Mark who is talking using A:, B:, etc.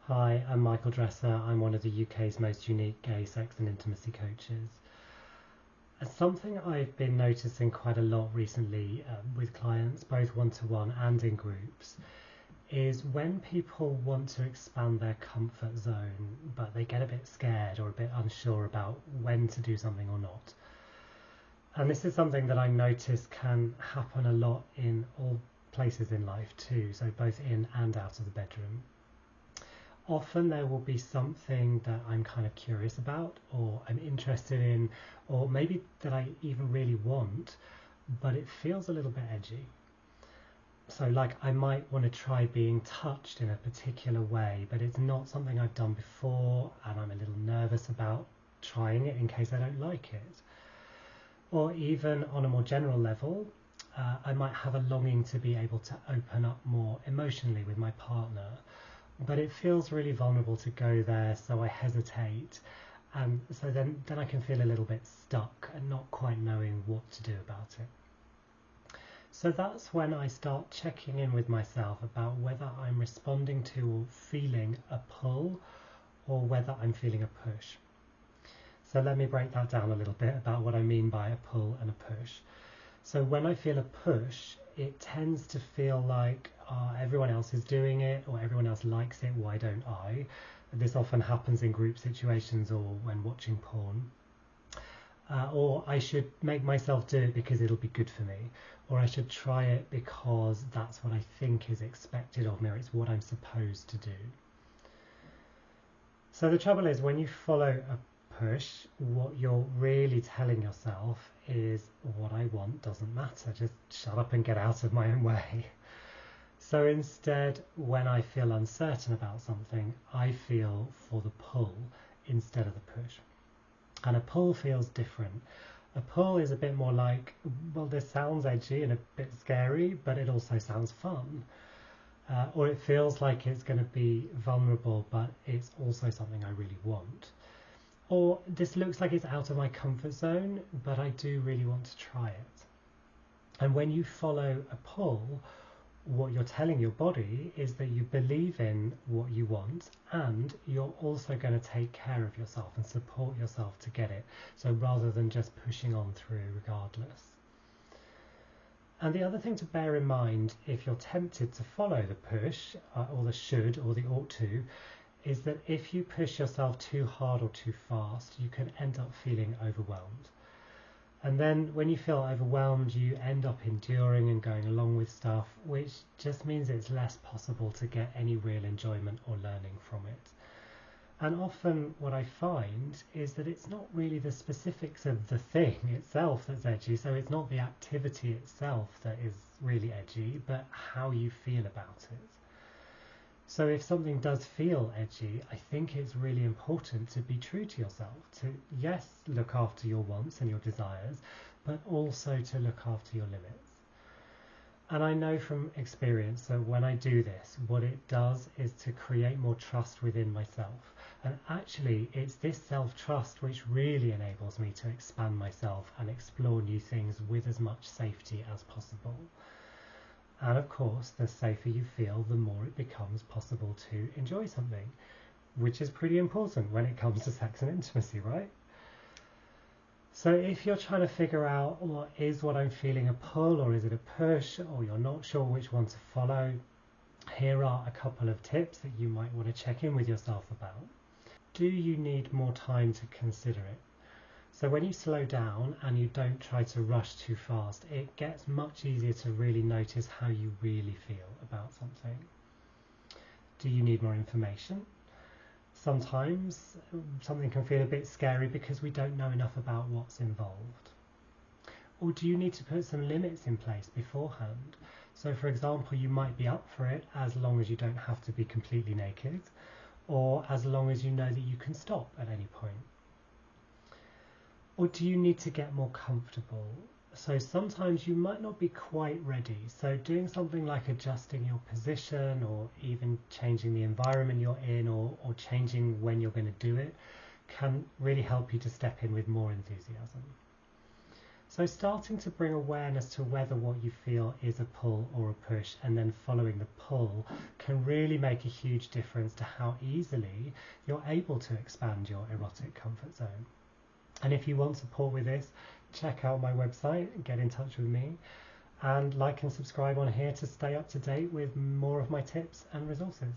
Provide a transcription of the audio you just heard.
A: Hi, I'm Michael Dresser. I'm one of the UK's most unique gay sex and intimacy coaches. Something I've been noticing quite a lot recently with clients, both one-to-one and in groups, is when people want to expand their comfort zone, but they get a bit scared or a bit unsure about when to do something or not. And this is something that I notice can happen a lot in all places in life too, so both in and out of the bedroom. Often there will be something that I'm kind of curious about or I'm interested in, or maybe that I even really want, but it feels a little bit edgy. So like I might want to try being touched in a particular way, but it's not something I've done before and I'm a little nervous about trying it in case I don't like it. Or even on a more general level, I might have a longing to be able to open up more emotionally with my partner, but it feels really vulnerable to go there, so I hesitate, and so then I can feel a little bit stuck and not quite knowing what to do about it. So that's when I start checking in with myself about whether I'm responding to or feeling a pull or whether I'm feeling a push. So let me break that down a little bit about what I mean by a pull and a push. So when I feel a push, it tends to feel like everyone else is doing it or everyone else likes it, why don't I? This often happens in group situations or when watching porn. Or I should make myself do it because it'll be good for me. Or I should try it because that's what I think is expected of me, or it's what I'm supposed to do. So the trouble is when you follow a push, what you're really telling yourself is what I want doesn't matter, just shut up and get out of my own way. So instead, when I feel uncertain about something, I feel for the pull instead of the push. And a pull feels different. A pull is a bit more like, well, this sounds edgy and a bit scary, but it also sounds fun. Or it feels like it's going to be vulnerable, but it's also something I really want. Or this looks like it's out of my comfort zone, but I do really want to try it. And when you follow a pull, what you're telling your body is that you believe in what you want and you're also going to take care of yourself and support yourself to get it. So rather than just pushing on through regardless. And the other thing to bear in mind if you're tempted to follow the push or the should or the ought to is that if you push yourself too hard or too fast, you can end up feeling overwhelmed. And then when you feel overwhelmed, you end up enduring and going along with stuff, which just means it's less possible to get any real enjoyment or learning from it. And often what I find is that it's not really the specifics of the thing itself that's edgy, so it's not the activity itself that is really edgy, but how you feel about it. So if something does feel edgy, I think it's really important to be true to yourself, to, yes, look after your wants and your desires, but also to look after your limits. And I know from experience that when I do this, what it does is to create more trust within myself. And actually, it's this self-trust which really enables me to expand myself and explore new things with as much safety as possible. And of course, the safer you feel, the more it becomes possible to enjoy something, which is pretty important when it comes to sex and intimacy, right? So if you're trying to figure out, well, is what I'm feeling a pull or is it a push, or you're not sure which one to follow, here are a couple of tips that you might want to check in with yourself about. Do you need more time to consider it? So when you slow down and you don't try to rush too fast, it gets much easier to really notice how you really feel about something. Do you need more information? Sometimes something can feel a bit scary because we don't know enough about what's involved. Or do you need to put some limits in place beforehand? So for example, you might be up for it as long as you don't have to be completely naked, or as long as you know that you can stop at any point. Or do you need to get more comfortable? So sometimes you might not be quite ready. So doing something like adjusting your position or even changing the environment you're in or changing when you're going to do it can really help you to step in with more enthusiasm. So starting to bring awareness to whether what you feel is a pull or a push, and then following the pull, can really make a huge difference to how easily you're able to expand your erotic comfort zone. And if you want support with this, check out my website, get in touch with me, and like and subscribe on here to stay up to date with more of my tips and resources.